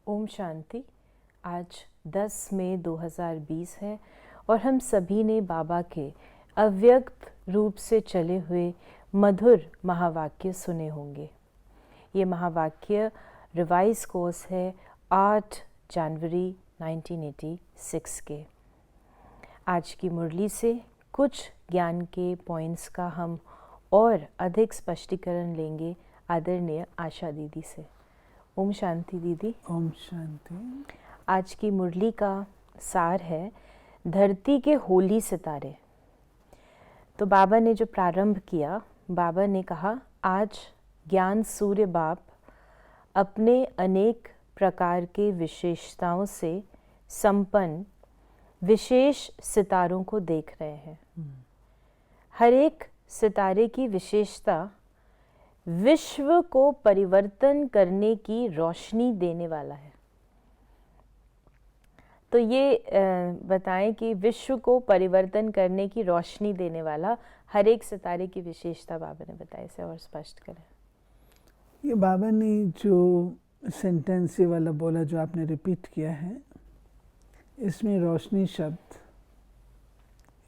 ओम शांति। आज 10 मई 2020 है और हम सभी ने बाबा के अव्यक्त रूप से चले हुए मधुर महावाक्य सुने होंगे। ये महावाक्य रिवाइज कोर्स है 8 जनवरी 1986 के। आज की मुरली से कुछ ज्ञान के पॉइंट्स का हम और अधिक स्पष्टीकरण लेंगे आदरणीय आशा दीदी से। ओम शांति दीदी। ओम शांति। आज की मुरली का सार है धरती के होली सितारे। तो बाबा ने जो प्रारंभ किया, बाबा ने कहा आज ज्ञान सूर्य बाप अपने अनेक प्रकार के विशेषताओं से संपन्न विशेष सितारों को देख रहे हैं। हर एक सितारे की विशेषता विश्व को परिवर्तन करने की रोशनी देने वाला है। तो ये बताएं कि विश्व को परिवर्तन करने की रोशनी देने वाला हर एक सितारे की विशेषता बाबा ने बताया। इसे और स्पष्ट करें। ये बाबा ने जो सेंटेंस ये वाला बोला जो आपने रिपीट किया है, इसमें रोशनी शब्द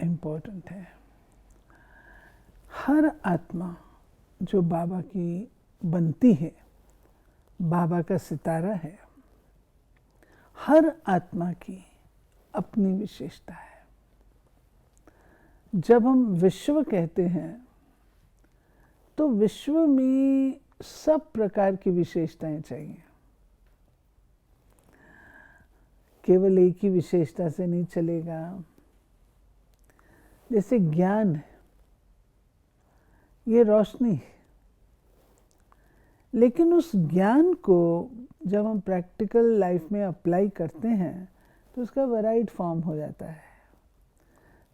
इम्पोर्टेंट है। हर आत्मा जो बाबा की बनती है, बाबा का सितारा है। हर आत्मा की अपनी विशेषता है। जब हम विश्व कहते हैं तो विश्व में सब प्रकार की विशेषताएं चाहिए। केवल एक ही विशेषता से नहीं चलेगा। जैसे ज्ञान है, ये रोशनी है, लेकिन उस ज्ञान को जब हम प्रैक्टिकल लाइफ में अप्लाई करते हैं तो उसका वैराइड फॉर्म हो जाता है।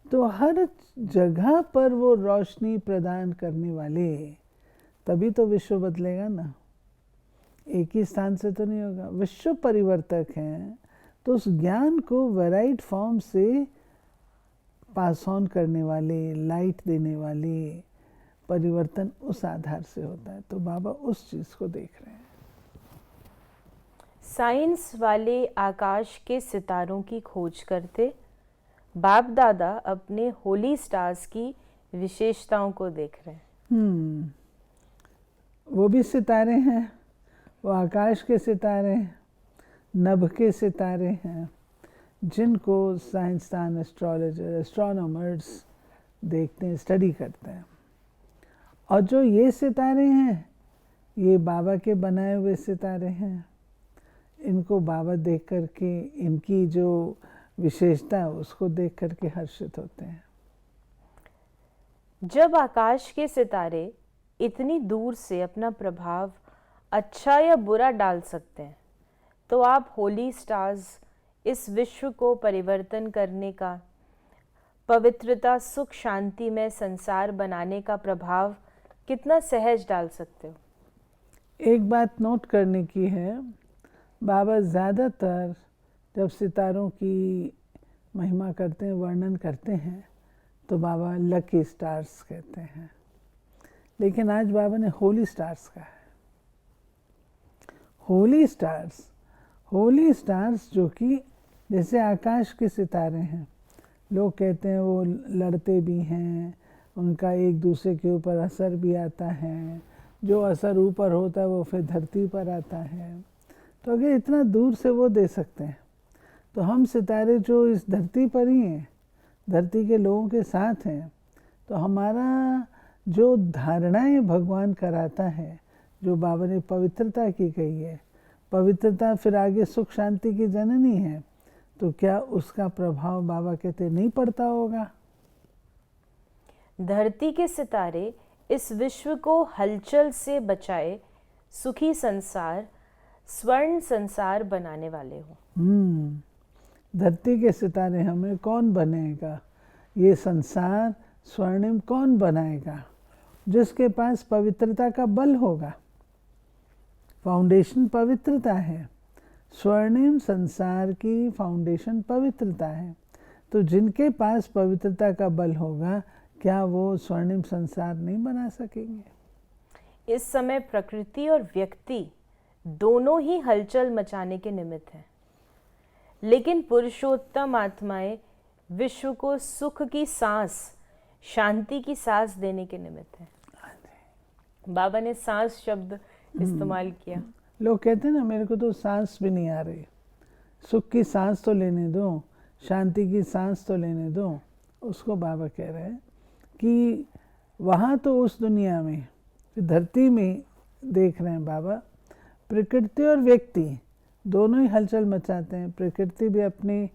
तो हर जगह पर वो रोशनी प्रदान करने वाले, तभी तो विश्व बदलेगा ना। एक ही स्थान से तो नहीं होगा। विश्व परिवर्तक हैं तो उस ज्ञान को वैराइड फॉर्म से पास ऑन करने वाले, लाइट देने वाले, परिवर्तन उस आधार से होता है। तो बाबा उस चीज को देख रहे हैं। साइंस वाले आकाश के सितारों की खोज करते, बाप दादा अपने होली स्टार्स की विशेषताओं को देख रहे हैं। वो भी सितारे हैं, वो आकाश के सितारे हैं, नभ के सितारे हैं, जिनको साइंसदान, एस्ट्रोलॉजर, एस्ट्रोनॉमर्स देखते हैं, स्टडी करते हैं। और जो ये सितारे हैं, ये बाबा के बनाए हुए सितारे हैं। इनको बाबा देख करके, इनकी जो विशेषता है उसको देख करके हर्षित होते हैं। जब आकाश के सितारे इतनी दूर से अपना प्रभाव अच्छा या बुरा डाल सकते हैं, तो आप होली स्टार्स इस विश्व को परिवर्तन करने का, पवित्रता, सुख, शांति में संसार बनाने का प्रभाव कितना सहज डाल सकते हो? एक बात नोट करने की है, बाबा ज़्यादातर जब सितारों की महिमा करते हैं, वर्णन करते हैं, तो बाबा लकी स्टार्स कहते हैं। लेकिन आज बाबा ने होली स्टार्स कहा है। होली स्टार्स जो कि जैसे आकाश के सितारे हैं। लोग कहते हैं वो लड़ते भी हैं, उनका एक दूसरे के ऊपर असर भी आता है। जो असर ऊपर होता है वो फिर धरती पर आता है। तो अगर इतना दूर से वो दे सकते हैं, तो हम सितारे जो इस धरती पर ही हैं, धरती के लोगों के साथ हैं, तो हमारा जो धारणाएं भगवान कराता है, जो बाबा ने पवित्रता की कही है, पवित्रता फिर आगे सुख शांति की जननी है, तो क्या उसका प्रभाव बाबा कहते नहीं पड़ता होगा? धरती के सितारे इस विश्व को हलचल से बचाए सुखी संसार, स्वर्ण संसार बनाने वाले हो। धरती के सितारे हमें कौन बनेगा? ये संसार स्वर्णिम कौन बनाएगा? जिसके पास पवित्रता का बल होगा। फाउंडेशन पवित्रता है। स्वर्णिम संसार की फाउंडेशन पवित्रता है। तो जिनके पास पवित्रता का बल होगा, क्या वो स्वर्णिम संसार नहीं बना सकेंगे? इस समय प्रकृति और व्यक्ति दोनों ही हलचल मचाने के निमित्त हैं, लेकिन पुरुषोत्तम आत्माएं विश्व को सुख की सांस, शांति की सांस देने के निमित्त हैं। बाबा ने सांस शब्द इस्तेमाल किया। लोग कहते हैं ना, मेरे को तो सांस भी नहीं आ रही, सुख की सांस तो लेने दो, शांति की सांस तो लेने दो। उसको बाबा कह रहे हैं कि वहाँ तो उस दुनिया में, धरती में देख रहे हैं बाबा, प्रकृति और व्यक्ति दोनों ही हलचल मचाते हैं। प्रकृति भी अपने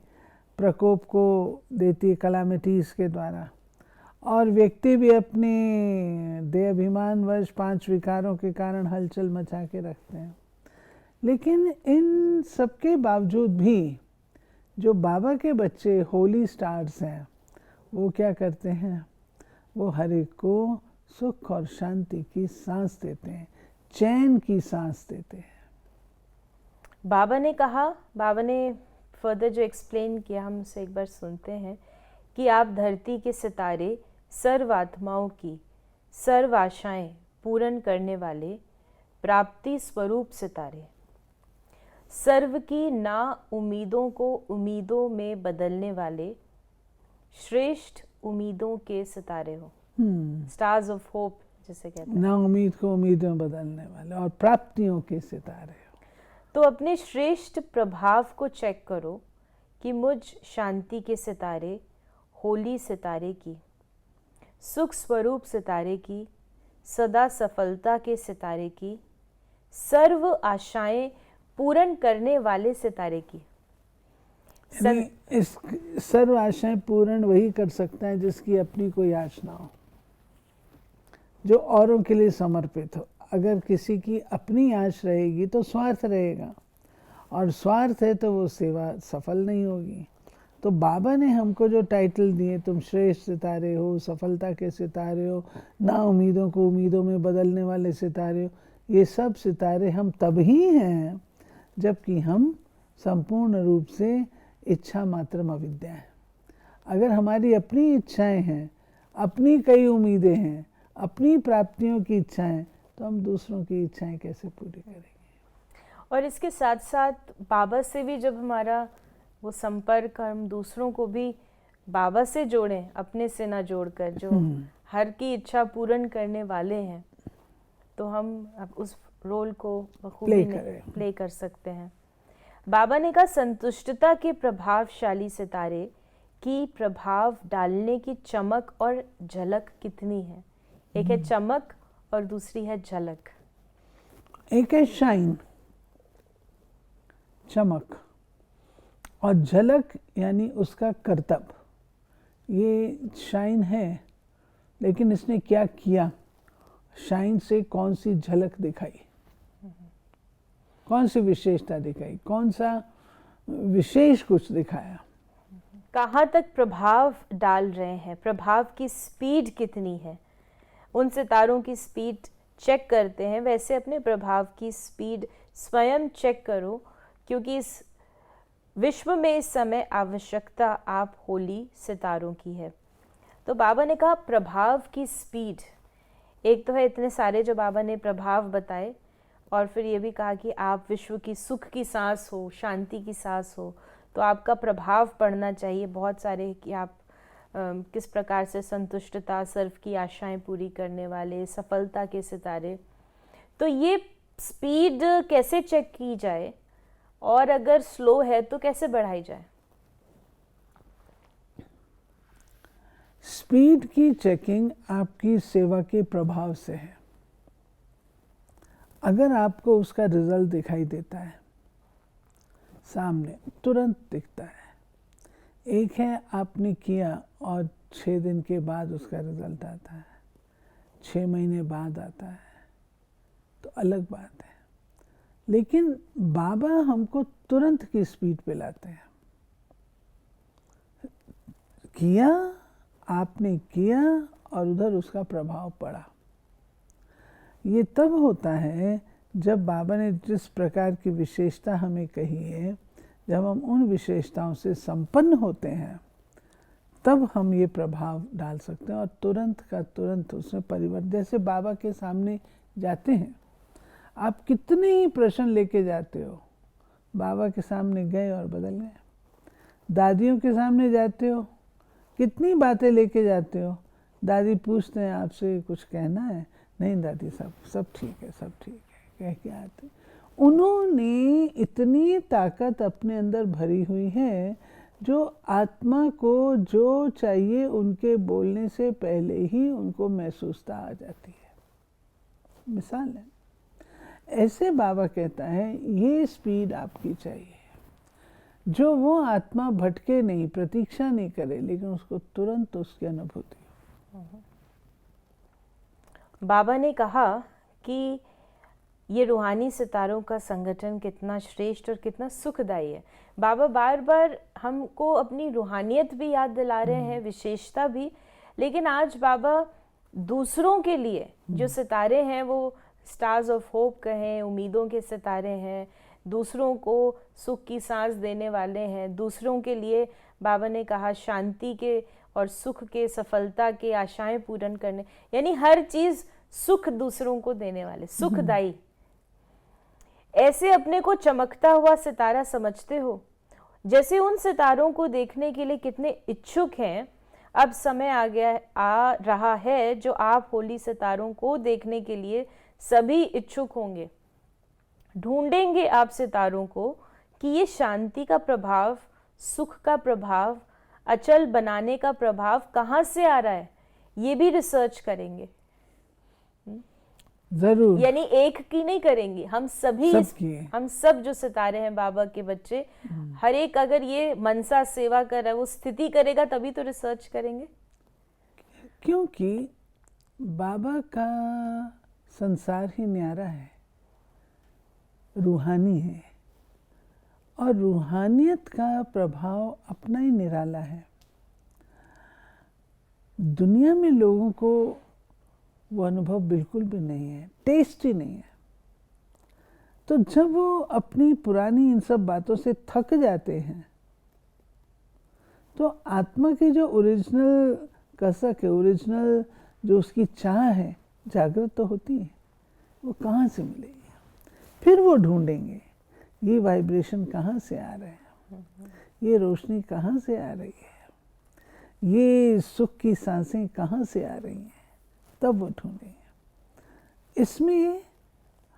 प्रकोप को देती है कैलामिटीज़ के द्वारा, और व्यक्ति भी अपने देह अभिमानवश 5 विकारों के कारण हलचल मचा के रखते हैं। लेकिन इन सबके बावजूद भी जो बाबा के बच्चे होली स्टार्स हैं, वो क्या करते हैं? वो हर एक को सुख और शांति की सांस देते हैं, चैन की सांस देते हैं। बाबा ने कहा, बाबा ने फर्दर जो एक्सप्लेन किया, हम उसे एक बार सुनते हैं कि आप धरती के सितारे, सर्व आत्माओं की सर्व आशाएं पूर्ण करने वाले प्राप्ति स्वरूप सितारे, सर्व की ना उम्मीदों को उम्मीदों में बदलने वाले श्रेष्ठ उम्मीदों के सितारे हो। स्टार्स ऑफ होप जिसे कहते हैं, ना उम्मीद को उम्मीदों में बदलने वाले और प्राप्तियों के सितारे हो। तो अपने श्रेष्ठ प्रभाव को चेक करो कि मुझ शांति के सितारे, होली सितारे की, सुख स्वरूप सितारे की, सदा सफलता के सितारे की, सर्व आशाएं पूर्ण करने वाले सितारे की। इस सर्व आशाएं पूर्ण वही कर सकता है जिसकी अपनी कोई आश ना हो, जो औरों के लिए समर्पित हो। अगर किसी की अपनी आश रहेगी तो स्वार्थ रहेगा, और स्वार्थ है तो वो सेवा सफल नहीं होगी। तो बाबा ने हमको जो टाइटल दिए, तुम श्रेष्ठ सितारे हो, सफलता के सितारे हो, ना उम्मीदों को उम्मीदों में बदलने वाले सितारे हो, ये सब सितारे हम तभी हैं जबकि हम संपूर्ण रूप से इच्छा मात्रम अविद्या है। अगर हमारी अपनी इच्छाएं हैं, अपनी कई उम्मीदें हैं, अपनी प्राप्तियों की इच्छाएं, तो हम दूसरों की इच्छाएं कैसे पूरी करेंगे? और इसके साथ साथ बाबा से भी जब हमारा वो संपर्क, हम दूसरों को भी बाबा से जोड़ें, अपने से ना जोड़कर, जो हर की इच्छा पूर्ण करने वाले हैं, तो हम अब उस रोल को बखूबी प्ले कर सकते हैं। बाबा ने कहा, संतुष्टता के प्रभावशाली सितारे की प्रभाव डालने की चमक और झलक कितनी है। एक है चमक और दूसरी है झलक। एक है शाइन, चमक, और झलक यानी उसका करतब। ये शाइन है, लेकिन इसने क्या किया? शाइन से कौन सी झलक दिखाई, कौन सी विशेषता दिखाई, कौन सा विशेष कुछ दिखाया, कहाँ तक प्रभाव डाल रहे हैं, प्रभाव की स्पीड कितनी है। उन सितारों की स्पीड चेक करते हैं, वैसे अपने प्रभाव की स्पीड स्वयं चेक करो, क्योंकि इस विश्व में इस समय आवश्यकता आप होली सितारों की है। तो बाबा ने कहा प्रभाव की स्पीड, एक तो है इतने सारे जो बाबा ने प्रभाव बताए, और फिर ये भी कहा कि आप विश्व की सुख की सांस हो, शांति की सांस हो, तो आपका प्रभाव पड़ना चाहिए बहुत सारे, कि आप किस प्रकार से संतुष्टता, सर्व की आशाएं पूरी करने वाले, सफलता के सितारे। तो ये स्पीड कैसे चेक की जाए, और अगर स्लो है तो कैसे बढ़ाई जाए? स्पीड की चेकिंग आपकी सेवा के प्रभाव से है। अगर आपको उसका रिजल्ट दिखाई देता है सामने, तुरंत दिखता है। एक है आपने किया और 6 दिन के बाद उसका रिजल्ट आता है, 6 महीने बाद आता है, तो अलग बात है। लेकिन बाबा हमको तुरंत की स्पीड पे लाते हैं। किया, आपने किया और उधर उसका प्रभाव पड़ा। ये तब होता है जब बाबा ने जिस प्रकार की विशेषता हमें कही है, जब हम उन विशेषताओं से संपन्न होते हैं, तब हम ये प्रभाव डाल सकते हैं और तुरंत का तुरंत उसमें परिवर्तन। जैसे बाबा के सामने जाते हैं, आप कितने ही प्रश्न लेके जाते हो, बाबा के सामने गए और बदल गए। दादियों के सामने जाते हो, कितनी बातें लेके जाते हो, दादी पूछते हैं आपसे कुछ कहना है, नहीं दादी सब ठीक है, सब ठीक है कह के आते। उन्होंने इतनी ताकत अपने अंदर भरी हुई है जो आत्मा को जो चाहिए उनके बोलने से पहले ही उनको महसूसता आ जाती है। मिसाल है, ऐसे बाबा कहता है ये स्पीड आपकी चाहिए, जो वो आत्मा भटके नहीं, प्रतीक्षा नहीं करे, लेकिन उसको तुरंत उसकी अनुभूति हो। बाबा ने कहा कि ये रूहानी सितारों का संगठन कितना श्रेष्ठ और कितना सुखदायी है। बाबा बार बार हमको अपनी रूहानियत भी याद दिला रहे हैं, विशेषता भी, लेकिन आज बाबा दूसरों के लिए जो सितारे हैं, वो स्टार्स ऑफ होप कहें, उम्मीदों के सितारे हैं, दूसरों को सुख की सांस देने वाले हैं, दूसरों के लिए बाबा ने कहा शांति के और सुख के, सफलता के, आशाएं पूर्ण करने, यानी हर चीज सुख दूसरों को देने वाले, सुखदायी। ऐसे अपने को चमकता हुआ सितारा समझते हो? जैसे उन सितारों को देखने के लिए कितने इच्छुक हैं, अब समय आ रहा है जो आप होली सितारों को देखने के लिए सभी इच्छुक होंगे। ढूंढेंगे आप सितारों को कि ये शांति का प्रभाव, सुख का प्रभाव, अचल बनाने का प्रभाव कहाँ से आ रहा है, ये भी रिसर्च करेंगे जरूर। यानी एक की नहीं करेंगे, हम सभी हम सब जो सितारे हैं बाबा के बच्चे, हर एक अगर ये मनसा सेवा कर रहा है, वो स्थिति करेगा तभी तो रिसर्च करेंगे। क्योंकि बाबा का संसार ही न्यारा है, रूहानी है, और रूहानियत का प्रभाव अपना ही निराला है। दुनिया में लोगों को वो अनुभव बिल्कुल भी नहीं है, टेस्ट ही नहीं है। तो जब वो अपनी पुरानी इन सब बातों से थक जाते हैं, तो आत्मा की जो ओरिजिनल कसक है, ओरिजिनल जो उसकी चाह है, जागृत तो होती है, वो कहाँ से मिलेगी? फिर वो ढूंढेंगे ये वाइब्रेशन कहाँ से आ रहे हैं, ये रोशनी कहाँ से आ रही है, ये सुख की सांसें कहाँ से आ रही हैं, तब वो ढूंढेंगे। इसमें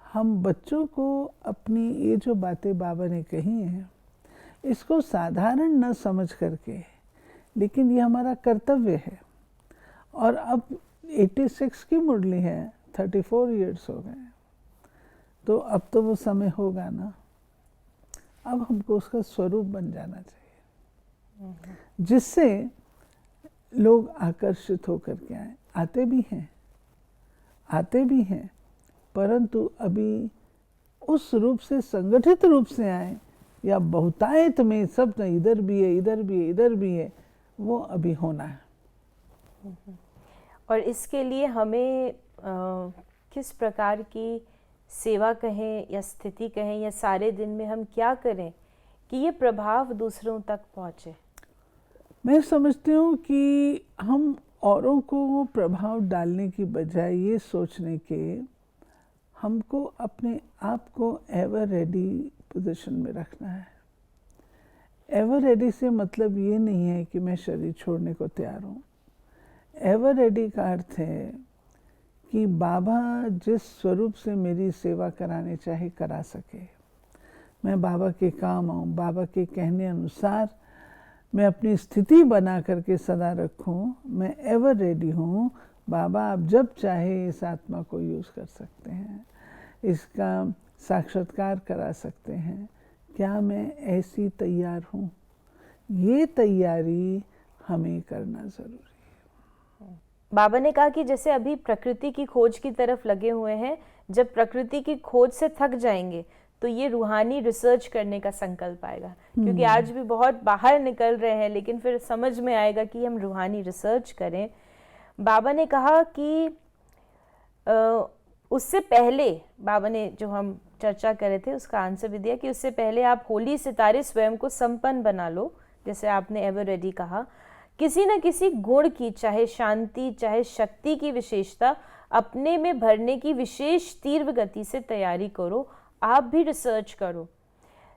हम बच्चों को अपनी ये जो बातें बाबा ने कही हैं, इसको साधारण न समझ करके, लेकिन ये हमारा कर्तव्य है। और अब 86 की मुरली है, 34 इयर्स हो गए, तो अब तो वो समय होगा ना, अब हमको उसका स्वरूप बन जाना चाहिए, जिससे लोग आकर्षित होकर के आए। आते भी हैं, परंतु अभी उस रूप से, संगठित रूप से आए, या बहुतायत में सब न, इधर भी है, इधर भी है, इधर भी है, वो अभी होना है। और इसके लिए हमें किस प्रकार की सेवा कहें या स्थिति कहें या सारे दिन में हम क्या करें कि ये प्रभाव दूसरों तक पहुँचे? मैं समझती हूँ कि हम औरों को प्रभाव डालने की बजाय ये सोचने के, हमको अपने आप को एवर रेडी पोजीशन में रखना है। एवर रेडी से मतलब ये नहीं है कि मैं शरीर छोड़ने को तैयार हूँ। एवर रेडी का अर्थ है कि बाबा जिस स्वरूप से मेरी सेवा कराने चाहे करा सके, मैं बाबा के काम आऊँ, बाबा के कहने अनुसार मैं अपनी स्थिति बना करके सदा रखूं। मैं एवर रेडी हूँ। बाबा आप जब चाहे इस आत्मा को यूज़ कर सकते हैं, इसका साक्षात्कार करा सकते हैं। क्या मैं ऐसी तैयार हूँ? ये तैयारी हमें करना ज़रूरी है। बाबा ने कहा कि जैसे अभी प्रकृति की खोज की तरफ लगे हुए हैं, जब प्रकृति की खोज से थक जाएंगे तो ये रूहानी रिसर्च करने का संकल्प आएगा, क्योंकि आज भी बहुत बाहर निकल रहे हैं, लेकिन फिर समझ में आएगा कि हम रूहानी रिसर्च करें। बाबा ने कहा कि उससे पहले, बाबा ने जो हम चर्चा कर रहे थे उसका आंसर भी दिया कि उससे पहले आप होली सितारे स्वयं को संपन्न बना लो, जैसे आपने एवर रेडी कहा किसी न किसी गुण की, चाहे शांति चाहे शक्ति की विशेषता अपने में भरने की विशेष तीव्र गति से तैयारी करो। आप भी रिसर्च करो।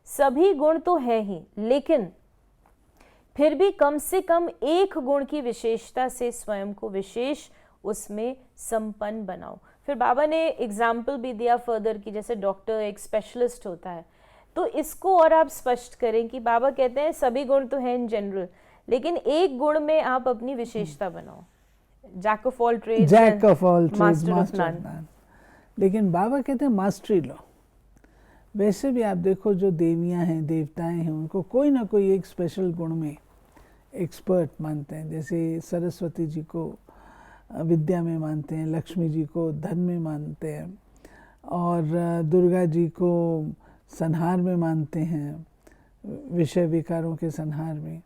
सभी गुण तो है ही, लेकिन फिर भी कम से कम एक गुण की विशेषता से स्वयं को विशेष उसमें संपन्न बनाओ। फिर बाबा ने एग्जाम्पल भी दिया फर्दर कि जैसे डॉक्टर एक स्पेशलिस्ट होता है, तो इसको और आप स्पष्ट करें कि बाबा कहते हैं सभी गुण तो हैं इन जनरल, लेकिन एक गुण में आप अपनी विशेषता बनाओ। Jack of all trades, jack of all trades, master of master of none. None. लेकिन बाबा कहते हैं मास्टरी लो। वैसे भी आप देखो जो देवियां हैं, देवताएं हैं, उनको कोई ना कोई एक स्पेशल गुण में एक्सपर्ट मानते हैं। जैसे सरस्वती जी को विद्या में मानते हैं, लक्ष्मी जी को धन में मानते हैं, और दुर्गा जी को संहार में मानते हैं, विषय विकारों के संहार में।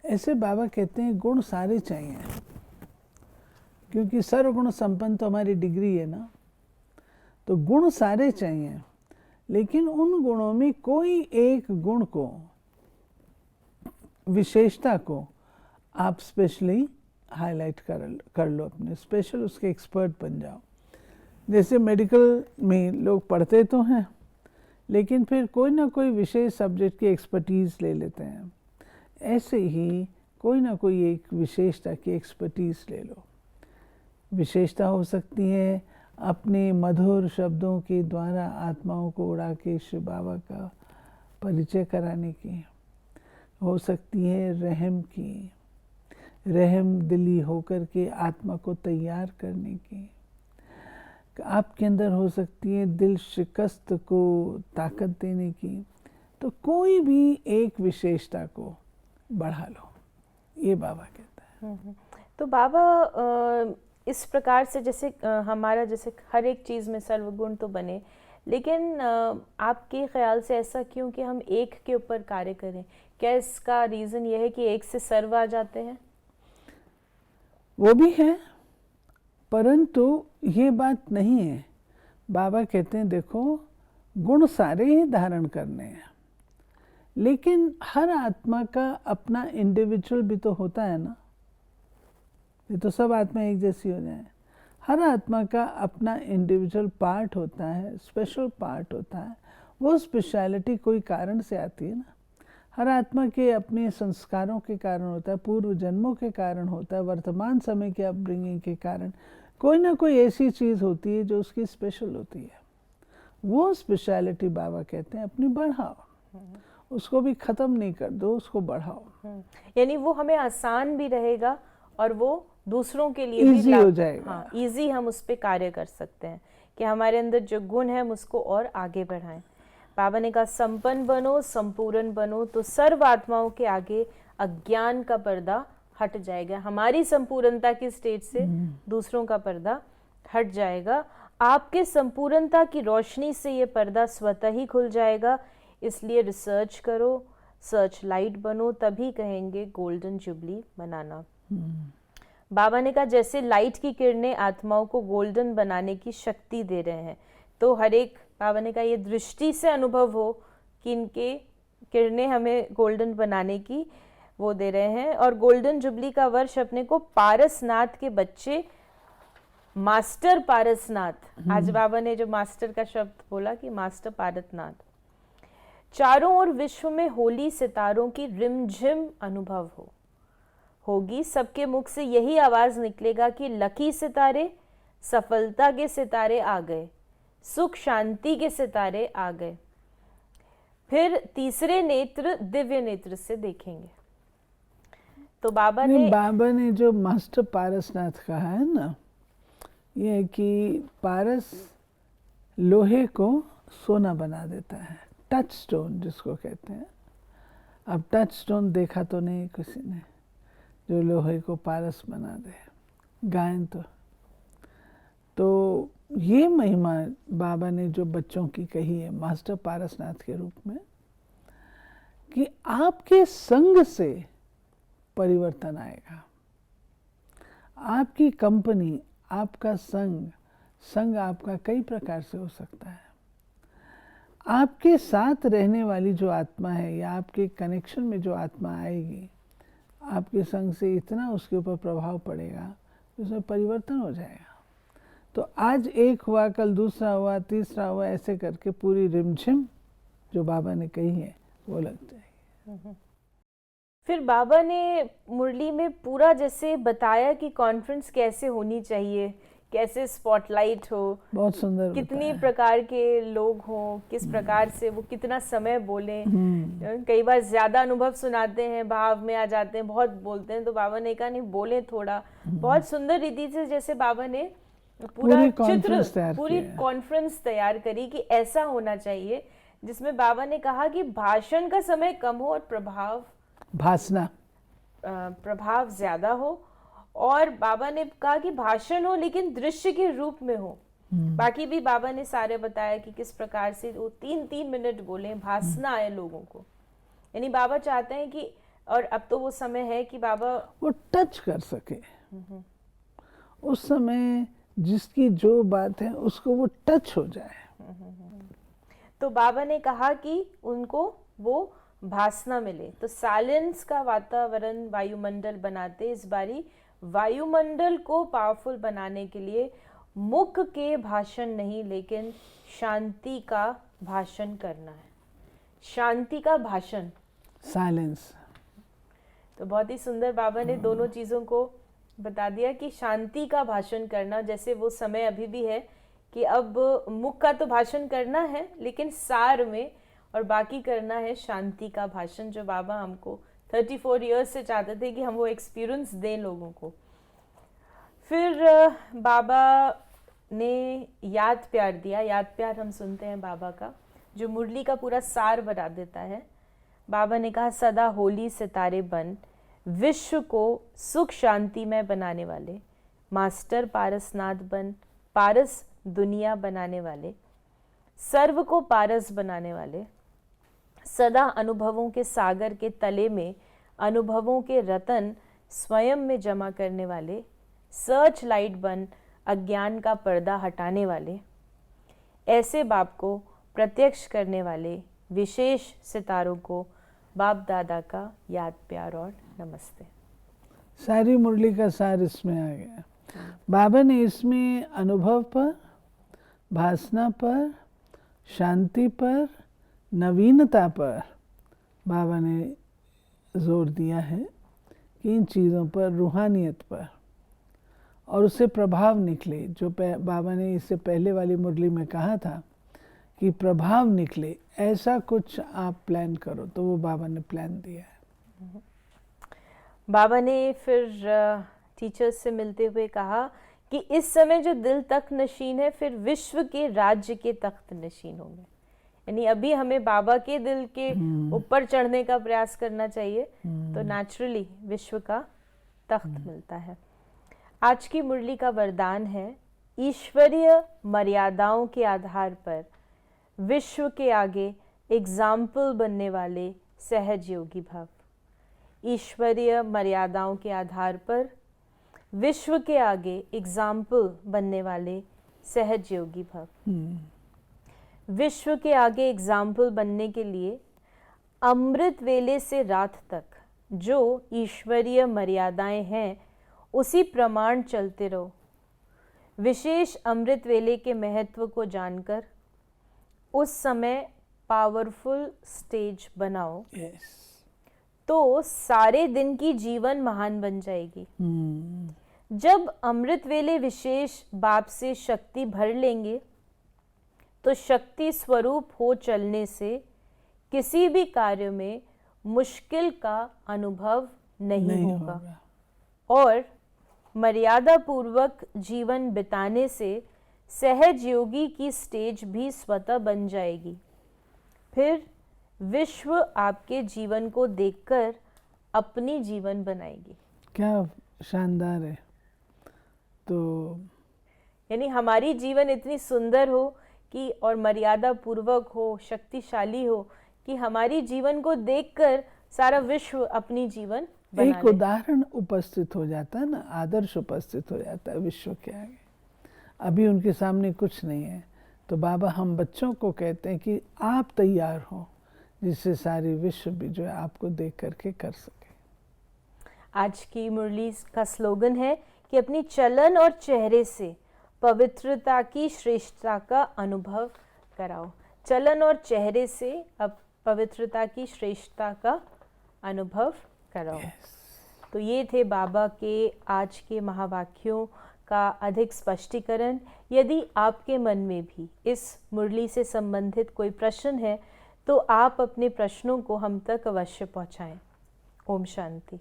ऐसे बाबा कहते हैं गुण सारे चाहिए, क्योंकि सर्वगुण संपन्न तो हमारी डिग्री है ना। तो गुण सारे चाहिए, लेकिन उन गुणों में कोई एक गुण को, विशेषता को आप स्पेशली हाईलाइट कर लो, अपने स्पेशल उसके एक्सपर्ट बन जाओ। जैसे मेडिकल में लोग पढ़ते तो हैं, लेकिन फिर कोई ना कोई विशेष सब्जेक्ट की एक्सपर्टीज़ ले लेते हैं। ऐसे ही कोई ना कोई एक विशेषता की एक्सपर्टीज़ ले लो। विशेषता हो सकती है अपने मधुर शब्दों के द्वारा आत्माओं को उड़ा के शिव बाबा का परिचय कराने की, हो सकती है रहम की, रहम दिली होकर के आत्मा को तैयार करने की, आपके अंदर हो सकती है दिल शिकस्त को ताकत देने की। तो कोई भी एक विशेषता को बढ़ा लो, ये बाबा कहता है। तो बाबा इस प्रकार से जैसे हमारा जैसे हर एक चीज़ में सर्वगुण तो बने, लेकिन आपके ख्याल से ऐसा क्यों कि हम एक के ऊपर कार्य करें? क्या इसका रीज़न ये है कि एक से सर्व आ जाते हैं? वो भी है, परंतु ये बात नहीं है। बाबा कहते हैं देखो गुण सारे ही धारण करने हैं, लेकिन हर आत्मा का अपना इंडिविजुअल भी तो होता है ना। ये तो सब आत्मा एक जैसी हो जाए। हर आत्मा का अपना इंडिविजुअल पार्ट होता है, स्पेशल पार्ट होता है। वो स्पेशलिटी कोई कारण से आती है ना। हर आत्मा के अपने संस्कारों के कारण होता है, पूर्व जन्मों के कारण होता है, वर्तमान समय के अपब्रिंगिंग के कारण कोई ना कोई ऐसी चीज़ होती है जो उसकी स्पेशल होती है। वो स्पेशलिटी बाबा कहते हैं अपनी बढ़ाओ, उसको भी ख़त्म नहीं कर दो, उसको बढ़ाओ। यानी वो हमें आसान भी रहेगा और वो दूसरों के लिए ईजी हो जाएगा। हाँ, ईजी हम उस पर कार्य कर सकते हैं कि हमारे अंदर जो गुण है हम उसको और आगे बढ़ाएं। बाबा ने कहा संपन्न बनो, संपूर्ण बनो, तो सर्व आत्माओं के आगे अज्ञान का पर्दा हट जाएगा। हमारी संपूर्णता की स्टेज से दूसरों का पर्दा हट जाएगा। आपके संपूर्णता की रोशनी से ये पर्दा स्वतः ही खुल जाएगा। इसलिए रिसर्च करो, सर्च लाइट बनो, तभी कहेंगे गोल्डन जुबली मनाना। बाबा ने कहा जैसे लाइट की किरणें आत्माओं को गोल्डन बनाने की शक्ति दे रहे हैं, तो हर एक, बाबा ने कहा ये दृष्टि से अनुभव हो कि इनके किरणें हमें गोल्डन बनाने की वो दे रहे हैं। और गोल्डन जुबली का वर्ष अपने को पारसनाथ के बच्चे, मास्टर पारसनाथ, आज बाबा ने जो मास्टर का शब्द बोला कि मास्टर पारसनाथ, चारों ओर विश्व में होली सितारों की रिमझिम अनुभव होगी। सबके मुख से यही आवाज निकलेगा कि लकी सितारे, सफलता के सितारे आ गए, सुख शांति के सितारे आ गए। फिर तीसरे नेत्र दिव्य नेत्र से देखेंगे। तो बाबा ने जो मास्टर पारसनाथ कहा है ना, ये है कि पारस लोहे को सोना बना देता है, टच स्टोन जिसको कहते हैं। अब टच स्टोन देखा तो नहीं किसी ने जो लोहे को पारस बना दे, गायन तो ये महिमा बाबा ने जो बच्चों की कही है मास्टर पारसनाथ के रूप में, कि आपके संग से परिवर्तन आएगा। आपकी कंपनी, आपका संग आपका कई प्रकार से हो सकता है। आपके साथ रहने वाली जो आत्मा है या आपके कनेक्शन में जो आत्मा आएगी, आपके संग से इतना उसके ऊपर प्रभाव पड़ेगा, उसमें परिवर्तन हो जाएगा। तो आज एक हुआ, कल दूसरा हुआ, तीसरा हुआ, ऐसे करके पूरी रिमझिम जो बाबा ने कही है वो लग जाएगी। फिर बाबा ने मुरली में पूरा जैसे बताया कि कॉन्फ्रेंस कैसे होनी चाहिए, कैसे स्पॉटलाइट हो, बहुत सुंदर कितनी प्रकार के लोग हों, किस प्रकार से वो कितना समय बोलें। कई बार ज्यादा अनुभव सुनाते हैं, भाव में आ जाते हैं, बहुत बोलते हैं, तो बाबा ने कहा नहीं, बोले थोड़ा। बहुत सुंदर रीति से जैसे बाबा ने पूरा चित्र, पूरी कॉन्फ्रेंस तैयार करी कि ऐसा होना चाहिए, जिसमें बाबा ने कहा कि भाषण का समय कम हो और प्रभाव ज्यादा हो। और बाबा ने कहा कि भाषण हो लेकिन दृश्य के रूप में हो। बाकी भी बाबा ने सारे बताया कि किस प्रकार से वो 3-3 मिनट बोले, भासना आए लोगों को। यानी बाबा चाहते हैं कि, और अब तो वो समय है कि बाबा वो टच कर सके, उस समय जिसकी जो बात है उसको वो टच हो जाए। तो बाबा ने कहा कि उनको वो भासना मिले। तो साइलेंस का वातावरण, वायुमंडल बनाते। इस बारी वायुमंडल को पावरफुल बनाने के लिए मुख के भाषण नहीं, लेकिन शांति का भाषण करना है। शांति का भाषण, साइलेंस। तो बहुत ही सुंदर बाबा ने दोनों चीज़ों को बता दिया कि शांति का भाषण करना, जैसे वो समय अभी भी है कि अब मुख का तो भाषण करना है लेकिन सार में, और बाकी करना है शांति का भाषण, जो बाबा हमको 34 इयर्स से चाहते थे कि हम वो एक्सपीरियंस दें लोगों को। फिर बाबा ने याद प्यार दिया। याद प्यार हम सुनते हैं बाबा का, जो मुरली का पूरा सार बता देता है। बाबा ने कहा, सदा होली सितारे बन, विश्व को सुख शांति में बनाने वाले, मास्टर पारसनाथ बन, पारस दुनिया बनाने वाले, सर्व को पारस बनाने वाले, सदा अनुभवों के सागर के तले में अनुभवों के रतन स्वयं में जमा करने वाले, सर्च लाइट बन, अज्ञान का पर्दा हटाने वाले, ऐसे बाप को प्रत्यक्ष करने वाले विशेष सितारों को बाप दादा का याद प्यार और नमस्ते। सारी मुरली का सार इसमें आ गया। बाबा ने इसमें अनुभव पर, भासना पर, शांति पर, नवीनता पर बाबा ने जोर दिया है कि इन चीज़ों पर, रूहानियत पर, और उससे प्रभाव निकले। जो बाबा ने इससे पहले वाली मुरली में कहा था कि प्रभाव निकले, ऐसा कुछ आप प्लान करो, तो वो बाबा ने प्लान दिया है। बाबा ने फिर टीचर्स से मिलते हुए कहा कि इस समय जो दिल तख्त नशीन है, फिर विश्व के राज्य के तख्त नशीन होंगे। यानी अभी हमें बाबा के दिल के ऊपर चढ़ने का प्रयास करना चाहिए, तो नेचुरली विश्व का तख्त मिलता है। आज की मुरली का वरदान है, ईश्वरीय मर्यादाओं के आधार पर विश्व के आगे एग्जाम्पल बनने वाले सहज योगी भव। ईश्वरीय मर्यादाओं के आधार पर विश्व के आगे एग्जाम्पल बनने वाले सहज योगी भव। विश्व के आगे एग्जाम्पल बनने के लिए अमृत वेले से रात तक जो ईश्वरीय मर्यादाएं हैं, उसी प्रमाण चलते रहो। विशेष अमृत वेले के महत्व को जानकर उस समय पावरफुल स्टेज बनाओ। तो सारे दिन की जीवन महान बन जाएगी। जब अमृत वेले विशेष बाप से शक्ति भर लेंगे, तो शक्ति स्वरूप हो चलने से किसी भी कार्य में मुश्किल का अनुभव नहीं होगा। और मर्यादा पूर्वक जीवन बिताने से सहज योगी की स्टेज भी स्वतः बन जाएगी। फिर विश्व आपके जीवन को देखकर अपनी जीवन बनाएगी। क्या शानदार है। तो यानी हमारी जीवन इतनी सुंदर हो कि, और मर्यादा पूर्वक हो, शक्तिशाली हो, कि हमारी जीवन को देखकर सारा विश्व अपनी जीवन बना एक उदाहरण उपस्थित हो जाता है ना, आदर्श उपस्थित हो जाता है विश्व के आगे। अभी उनके सामने कुछ नहीं है, तो बाबा हम बच्चों को कहते हैं कि आप तैयार हो, जिससे सारी विश्व भी जो है आपको देख करके कर सके। आज की मुरली का स्लोगन है कि अपनी चलन और चेहरे से पवित्रता की श्रेष्ठता का अनुभव कराओ। चलन और चेहरे से अब पवित्रता की श्रेष्ठता का अनुभव कराओ। तो ये थे बाबा के आज के महावाक्यों का अधिक स्पष्टीकरण। यदि आपके मन में भी इस मुरली से संबंधित कोई प्रश्न है तो आप अपने प्रश्नों को हम तक अवश्य पहुंचाएं। ओम शांति।